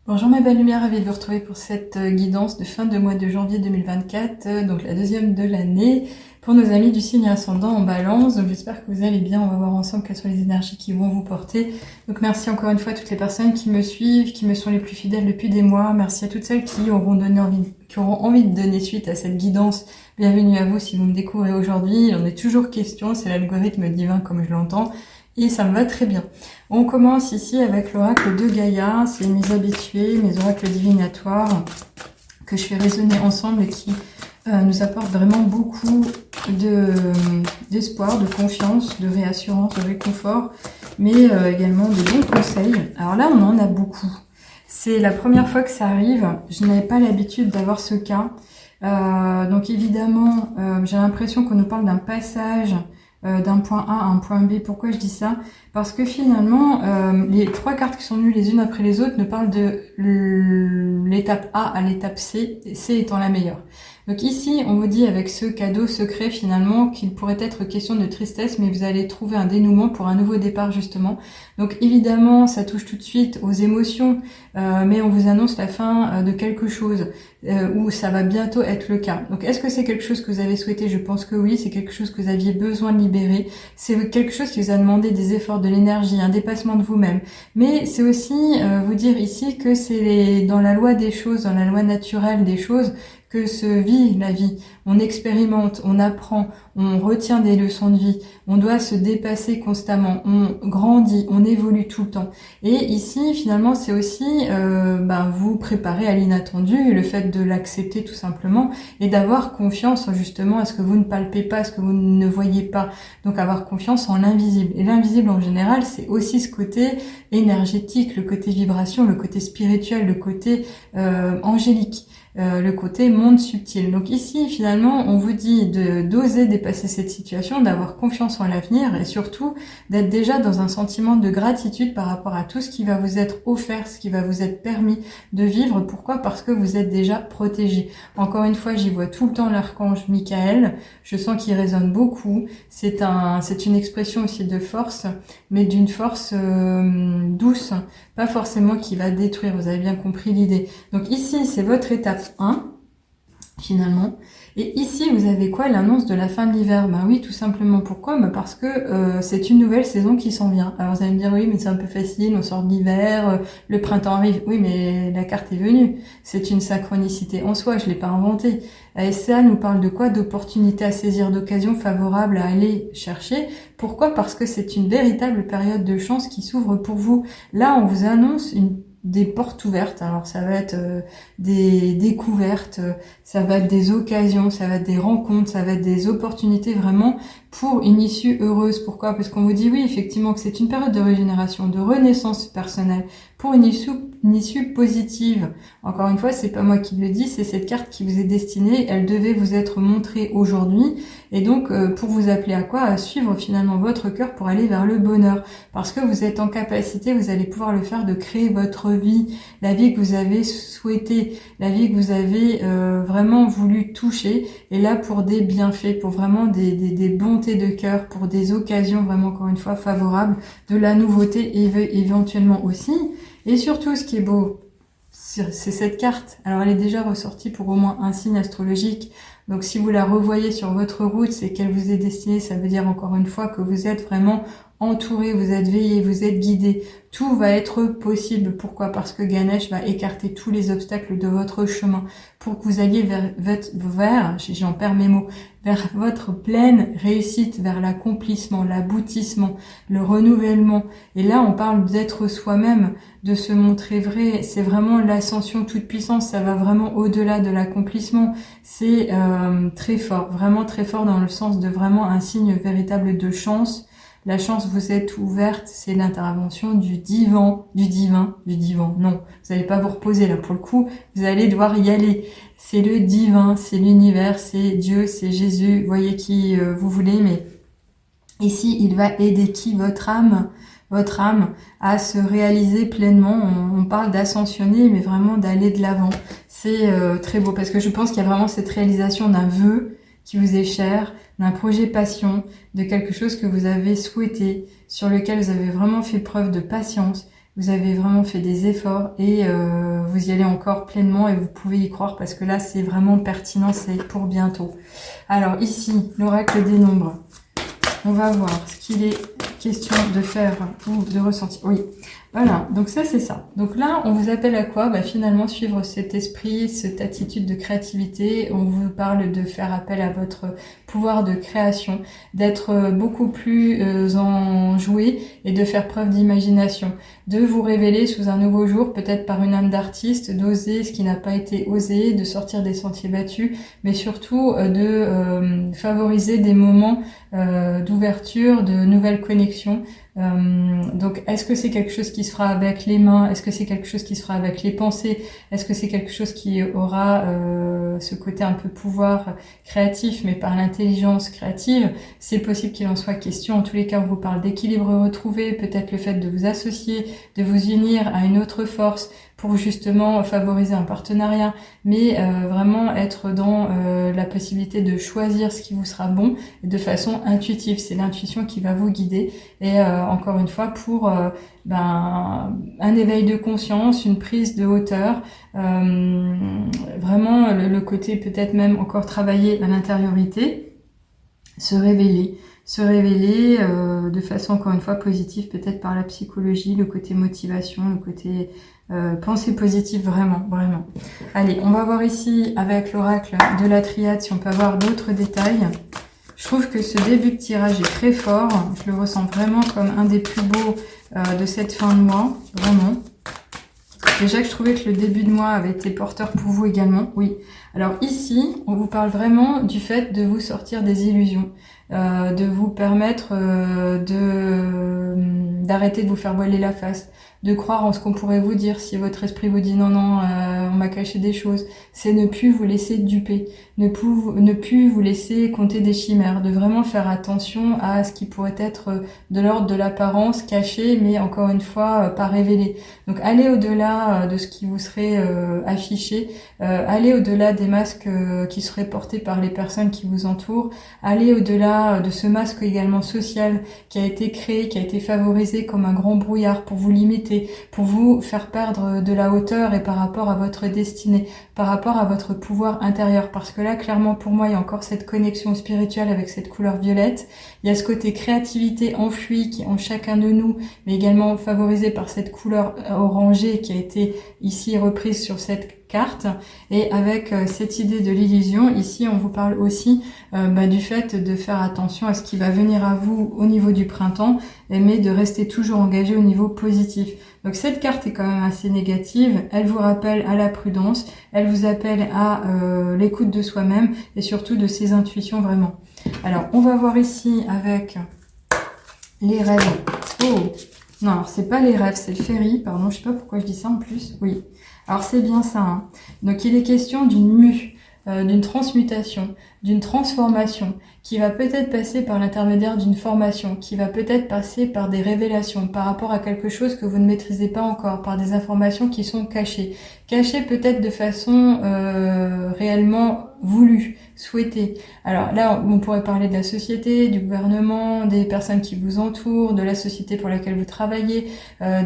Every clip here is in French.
Bonjour mes belles lumières, ravie de vous retrouver pour cette guidance de fin de mois de janvier 2024, donc la deuxième de l'année, pour nos amis du signe ascendant en balance. Donc j'espère que vous allez bien, on va voir ensemble quelles sont les énergies qui vont vous porter. Donc merci encore une fois à toutes les personnes qui me suivent, qui me sont les plus fidèles depuis des mois. Merci à toutes celles qui auront envie de donner suite à cette guidance. Bienvenue à vous si vous me découvrez aujourd'hui. Il en est toujours question, c'est l'algorithme divin comme je l'entends. Et ça me va très bien. On commence ici avec l'oracle de Gaïa. C'est mes habitués, mes oracles divinatoires que je fais résonner ensemble et qui nous apportent vraiment beaucoup d'espoir, de confiance, de réassurance, de réconfort, mais également de bons conseils. Alors là, on en a beaucoup. C'est la première fois que ça arrive. Je n'avais pas l'habitude d'avoir ce cas. Donc évidemment, j'ai l'impression qu'on nous parle d'un passage d'un point A à un point B. Pourquoi je dis ça? Parce que finalement, les trois cartes qui sont venues les unes après les autres nous parlent de l'étape A à l'étape C, C étant la meilleure. Donc ici, on vous dit avec ce cadeau secret finalement qu'il pourrait être question de tristesse, mais vous allez trouver un dénouement pour un nouveau départ justement. Donc évidemment, ça touche tout de suite aux émotions, mais on vous annonce la fin de quelque chose où ça va bientôt être le cas. Donc est-ce que c'est quelque chose que vous avez souhaité? Je pense que oui, c'est quelque chose que vous aviez besoin de libérer. C'est quelque chose qui vous a demandé des efforts, de l'énergie, un dépassement de vous-même. Mais c'est aussi vous dire ici que c'est dans la loi des choses, dans la loi naturelle des choses, que se vit la vie. On expérimente, on apprend, on retient des leçons de vie, on doit se dépasser constamment, on grandit, on évolue tout le temps. Et ici, finalement, c'est aussi vous préparer à l'inattendu, le fait de l'accepter tout simplement, et d'avoir confiance justement à ce que vous ne palpez pas, à ce que vous ne voyez pas. Donc avoir confiance en l'invisible. Et l'invisible en général, c'est aussi ce côté énergétique, le côté vibration, le côté spirituel, le côté angélique. Le côté monde subtil. Donc ici, finalement, on vous dit d'oser dépasser cette situation, d'avoir confiance en l'avenir et surtout d'être déjà dans un sentiment de gratitude par rapport à tout ce qui va vous être offert, ce qui va vous être permis de vivre. Pourquoi? Parce que vous êtes déjà protégé. Encore une fois, j'y vois tout le temps l'archange Michael. Je sens qu'il résonne beaucoup. C'est une expression aussi de force, mais d'une force douce, pas forcément qui va détruire, vous avez bien compris l'idée. Donc ici, c'est votre étape 1, finalement. Et ici, vous avez quoi? L'annonce de la fin de l'hiver. Ben oui, tout simplement. Pourquoi? Ben parce que c'est une nouvelle saison qui s'en vient. Alors vous allez me dire, oui, mais c'est un peu facile, on sort de l'hiver, le printemps arrive. Oui, mais la carte est venue. C'est une synchronicité en soi, je ne l'ai pas inventée. Et ça nous parle de quoi? D'opportunités à saisir, d'occasions favorables à aller chercher. Pourquoi? Parce que c'est une véritable période de chance qui s'ouvre pour vous. Là, on vous annonce des portes ouvertes. Alors ça va être des découvertes, ça va être des occasions, ça va être des rencontres, ça va être des opportunités vraiment pour une issue heureuse. Pourquoi? Parce qu'on vous dit oui, effectivement, que c'est une période de régénération, de renaissance personnelle, pour une issue positive. Encore une fois, c'est pas moi qui le dis, c'est cette carte qui vous est destinée, elle devait vous être montrée aujourd'hui, et donc pour vous appeler à quoi? À suivre finalement votre cœur pour aller vers le bonheur, parce que vous êtes en capacité, vous allez pouvoir le faire, de créer votre vie, la vie que vous avez souhaitée, la vie que vous avez vraiment voulu toucher, et là pour des bienfaits, pour vraiment des bontés de cœur, pour des occasions vraiment encore une fois favorables, de la nouveauté éventuellement aussi. Et surtout, ce qui est beau, c'est cette carte. Alors, elle est déjà ressortie pour au moins un signe astrologique. Donc, si vous la revoyez sur votre route, c'est qu'elle vous est destinée. Ça veut dire encore une fois que vous êtes vraiment entouré, vous êtes veillé, vous êtes guidé. Tout va être possible. Pourquoi? Parce que Ganesh va écarter tous les obstacles de votre chemin pour que vous alliez j'en perds mes mots, vers votre pleine réussite, vers l'accomplissement, l'aboutissement, le renouvellement. Et là, on parle d'être soi-même, de se montrer vrai. C'est vraiment l'ascension toute puissance. Ça va vraiment au-delà de l'accomplissement. C'est très fort, vraiment très fort dans le sens de vraiment un signe véritable de chance. La chance vous est ouverte, c'est l'intervention du divin, non, vous n'allez pas vous reposer là pour le coup, vous allez devoir y aller. C'est le divin, c'est l'univers, c'est Dieu, c'est Jésus, voyez qui vous voulez, mais ici il va aider qui? Votre âme à se réaliser pleinement. On parle d'ascensionner, mais vraiment d'aller de l'avant. C'est très beau, parce que je pense qu'il y a vraiment cette réalisation d'un vœu qui vous est cher, d'un projet passion, de quelque chose que vous avez souhaité, sur lequel vous avez vraiment fait preuve de patience, vous avez vraiment fait des efforts et vous y allez encore pleinement et vous pouvez y croire parce que là, c'est vraiment pertinent, c'est pour bientôt. Alors ici, l'oracle des nombres. On va voir ce qu'il est question de faire ou de ressentir. Oui, voilà, donc ça c'est ça. Donc là, on vous appelle à quoi? Bah, finalement, suivre cet esprit, cette attitude de créativité. On vous parle de faire appel à votre pouvoir de création, d'être beaucoup plus enjoué et de faire preuve d'imagination, de vous révéler sous un nouveau jour, peut-être par une âme d'artiste, d'oser ce qui n'a pas été osé, de sortir des sentiers battus, mais surtout de favoriser des moments d'ouverture, de nouvelles connexions. Donc, est-ce que c'est quelque chose qui se fera avec les mains? Est-ce que c'est quelque chose qui se fera avec les pensées? Est-ce que c'est quelque chose qui aura ce côté un peu pouvoir créatif, mais par l'intelligence créative? C'est possible qu'il en soit question. En tous les cas, on vous parle d'équilibre retrouvé, peut-être le fait de vous associer, de vous unir à une autre force pour justement favoriser un partenariat, mais vraiment être dans la possibilité de choisir ce qui vous sera bon de façon intuitive. C'est l'intuition qui va vous guider et encore une fois pour un éveil de conscience, une prise de hauteur, vraiment le côté peut-être même encore travailler à l'intériorité, se révéler de façon encore une fois positive, peut-être par la psychologie, le côté motivation, le côté pensée positive, vraiment. Allez, on va voir ici avec l'oracle de la triade si on peut avoir d'autres détails. Je trouve que ce début de tirage est très fort. Je le ressens vraiment comme un des plus beaux de cette fin de mois, vraiment. Déjà que je trouvais que le début de mois avait été porteur pour vous également. Oui. Alors ici, on vous parle vraiment du fait de vous sortir des illusions, de vous permettre d'arrêter de vous faire voiler la face, de croire en ce qu'on pourrait vous dire si votre esprit vous dit non, on m'a caché des choses. C'est ne plus vous laisser duper, ne plus vous laisser compter des chimères, de vraiment faire attention à ce qui pourrait être de l'ordre de l'apparence cachée, mais encore une fois pas révélé. Donc allez au-delà de ce qui vous serait affiché, allez au-delà des masques qui seraient portés par les personnes qui vous entourent, allez au-delà de ce masque également social qui a été créé, qui a été favorisé comme un grand brouillard pour vous limiter, pour vous faire perdre de la hauteur et par rapport à votre destinée, par rapport à votre pouvoir intérieur. Parce que là, clairement, pour moi, il y a encore cette connexion spirituelle avec cette couleur violette. Il y a ce côté créativité enfui qui est en chacun de nous, mais également favorisé par cette couleur orangée qui a été ici reprise sur cette carte. Et avec cette idée de l'illusion, ici, on vous parle aussi du fait de faire attention à ce qui va venir à vous au niveau du printemps, mais de rester toujours engagé au niveau positif. Donc cette carte est quand même assez négative, elle vous rappelle à la prudence, elle vous appelle à l'écoute de soi-même et surtout de ses intuitions vraiment. Alors on va voir ici avec les rêves. Oh non, alors c'est pas les rêves, c'est le ferry, pardon, je sais pas pourquoi je dis ça en plus, oui. Alors c'est bien ça, hein. Donc il est question d'une mue, d'une transmutation, d'une transformation qui va peut-être passer par l'intermédiaire d'une formation, qui va peut-être passer par des révélations par rapport à quelque chose que vous ne maîtrisez pas encore, par des informations qui sont cachées peut-être de façon réellement voulue, souhaitée. Alors là, on pourrait parler de la société, du gouvernement, des personnes qui vous entourent, de la société pour laquelle vous travaillez,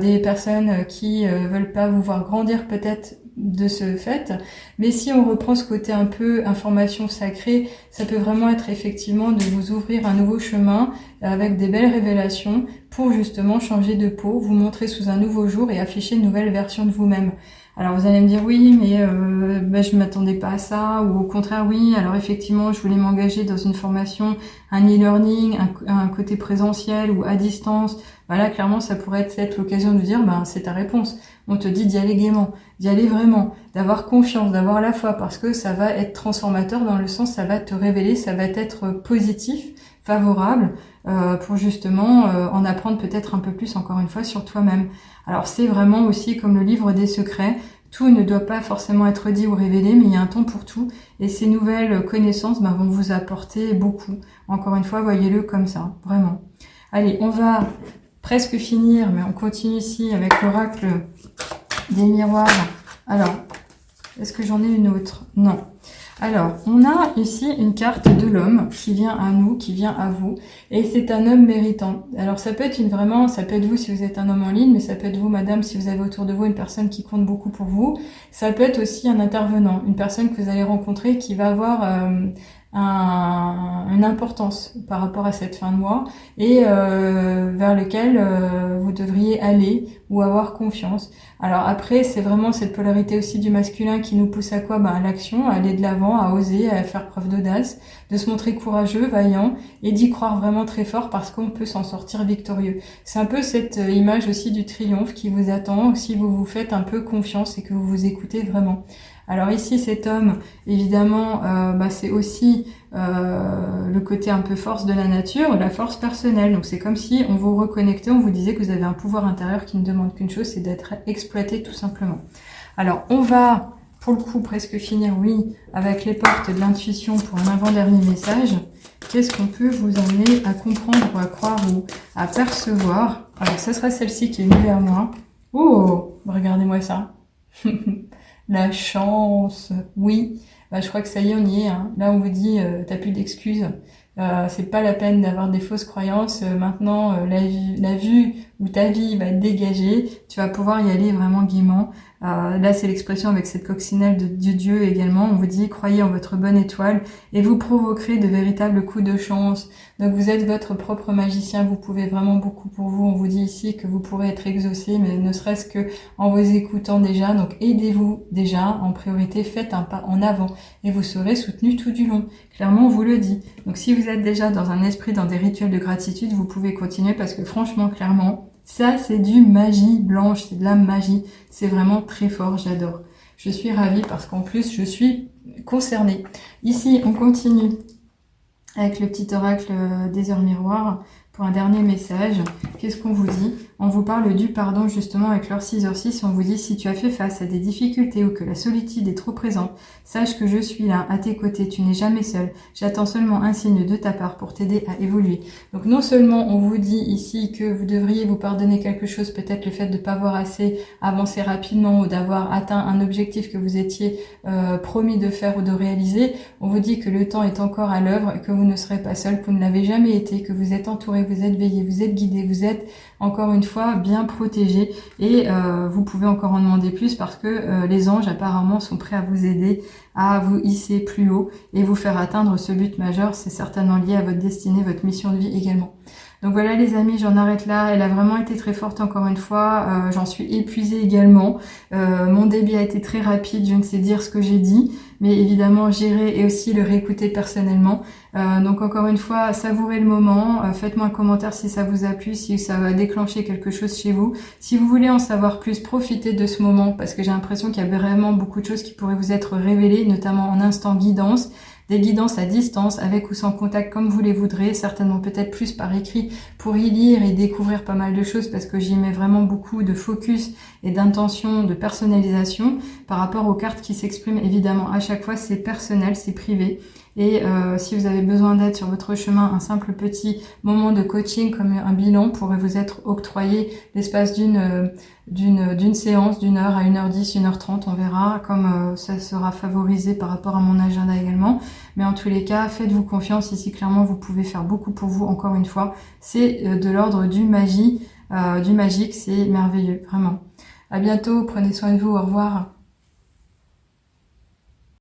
des personnes qui veulent pas vous voir grandir peut-être de ce fait, mais si on reprend ce côté un peu information sacrée, ça peut vraiment être effectivement de vous ouvrir un nouveau chemin avec des belles révélations pour justement changer de peau, vous montrer sous un nouveau jour et afficher une nouvelle version de vous-même. Alors vous allez me dire oui, mais je ne m'attendais pas à ça, ou au contraire oui, alors effectivement je voulais m'engager dans une formation, un e-learning, un côté présentiel ou à distance. Voilà, clairement ça pourrait être l'occasion de dire c'est ta réponse. On te dit d'y aller gaiement, d'y aller vraiment, d'avoir confiance, d'avoir la foi, parce que ça va être transformateur dans le sens, ça va te révéler, ça va être positif, favorable, pour justement en apprendre peut-être un peu plus encore une fois sur toi-même. Alors c'est vraiment aussi comme le livre des secrets, tout ne doit pas forcément être dit ou révélé, mais il y a un temps pour tout, et ces nouvelles connaissances vont vous apporter beaucoup. Encore une fois, voyez-le comme ça, vraiment. Allez, on va presque finir, mais on continue ici avec l'oracle des miroirs. Alors, est-ce que j'en ai une autre? Non. Alors, on a ici une carte de l'homme qui vient à nous, qui vient à vous, et c'est un homme méritant. Alors, ça peut être ça peut être vous si vous êtes un homme en ligne, mais ça peut être vous, madame, si vous avez autour de vous une personne qui compte beaucoup pour vous. Ça peut être aussi un intervenant, une personne que vous allez rencontrer qui va avoir une importance par rapport à cette fin de mois et vers lequel vous devriez aller ou avoir confiance. Alors après, c'est vraiment cette polarité aussi du masculin qui nous pousse à quoi? À l'action, à aller de l'avant, à oser, à faire preuve d'audace, de se montrer courageux, vaillant et d'y croire vraiment très fort parce qu'on peut s'en sortir victorieux. C'est un peu cette image aussi du triomphe qui vous attend si vous vous faites un peu confiance et que vous vous écoutez vraiment. Alors ici, cet homme, évidemment, c'est aussi le côté un peu force de la nature, la force personnelle. Donc c'est comme si on vous reconnectait, on vous disait que vous avez un pouvoir intérieur qui ne demande qu'une chose, c'est d'être exploité tout simplement. Alors on va, pour le coup, presque finir, oui, avec les portes de l'intuition pour un avant-dernier message. Qu'est-ce qu'on peut vous amener à comprendre ou à croire ou à percevoir? Alors ce sera celle-ci qui est venue vers moi. Oh, regardez-moi ça. La chance, oui. Je crois que ça y est, on y est. Hein. Là, on vous dit, t'as plus d'excuses. C'est pas la peine d'avoir des fausses croyances. Maintenant, la vue où ta vie va être dégagée, tu vas pouvoir y aller vraiment gaiement. Là, c'est l'expression avec cette coccinelle de Dieu également. On vous dit, croyez en votre bonne étoile et vous provoquerez de véritables coups de chance. Donc, vous êtes votre propre magicien. Vous pouvez vraiment beaucoup pour vous. On vous dit ici que vous pourrez être exaucé, mais ne serait-ce que en vous écoutant déjà. Donc, aidez-vous déjà. En priorité, faites un pas en avant et vous serez soutenu tout du long. Clairement, on vous le dit. Donc, si vous êtes déjà dans un esprit, dans des rituels de gratitude, vous pouvez continuer parce que franchement, clairement, ça, c'est du magie blanche, c'est de la magie. C'est vraiment très fort, j'adore. Je suis ravie parce qu'en plus, je suis concernée. Ici, on continue avec le petit oracle des heures miroirs pour un dernier message. Qu'est-ce qu'on vous dit? On vous parle du pardon justement avec l'heure 6h06. On vous dit si tu as fait face à des difficultés ou que la solitude est trop présente, sache que je suis là à tes côtés, tu n'es jamais seul. J'attends seulement un signe de ta part pour t'aider à évoluer. Donc non seulement on vous dit ici que vous devriez vous pardonner quelque chose, peut-être le fait de ne pas avoir assez avancé rapidement ou d'avoir atteint un objectif que vous étiez promis de faire ou de réaliser. On vous dit que le temps est encore à l'œuvre et que vous ne serez pas seul, que vous ne l'avez jamais été, que vous êtes entouré, vous êtes veillé, vous êtes guidé, vous êtes encore une fois bien protégé et vous pouvez encore en demander plus parce que les anges apparemment sont prêts à vous aider à vous hisser plus haut et vous faire atteindre ce but majeur. C'est certainement lié à votre destinée, votre mission de vie également. Donc voilà les amis, j'en arrête là. Elle a vraiment été très forte encore une fois. J'en suis épuisée également. Mon débit a été très rapide, je ne sais dire ce que j'ai dit. Mais évidemment, gérer et aussi le réécouter personnellement. Donc encore une fois, savourez le moment. Faites-moi un commentaire si ça vous a plu, si ça va déclencher quelque chose chez vous. Si vous voulez en savoir plus, profitez de ce moment parce que j'ai l'impression qu'il y a vraiment beaucoup de choses qui pourraient vous être révélées, notamment en instant guidance. Des guidances à distance, avec ou sans contact, comme vous les voudrez, certainement peut-être plus par écrit pour y lire et découvrir pas mal de choses parce que j'y mets vraiment beaucoup de focus et d'intention, de personnalisation par rapport aux cartes qui s'expriment. Évidemment, à chaque fois, c'est personnel, c'est privé. Et si vous avez besoin d'aide sur votre chemin, un simple petit moment de coaching comme un bilan pourrait vous être octroyé l'espace d'une séance d'une heure à 1h10, 1h30, on verra comme ça sera favorisé par rapport à mon agenda également. Mais en tous les cas, faites-vous confiance. Ici, clairement, vous pouvez faire beaucoup pour vous. Encore une fois, c'est de l'ordre du magique, c'est merveilleux, vraiment. À bientôt, prenez soin de vous, au revoir.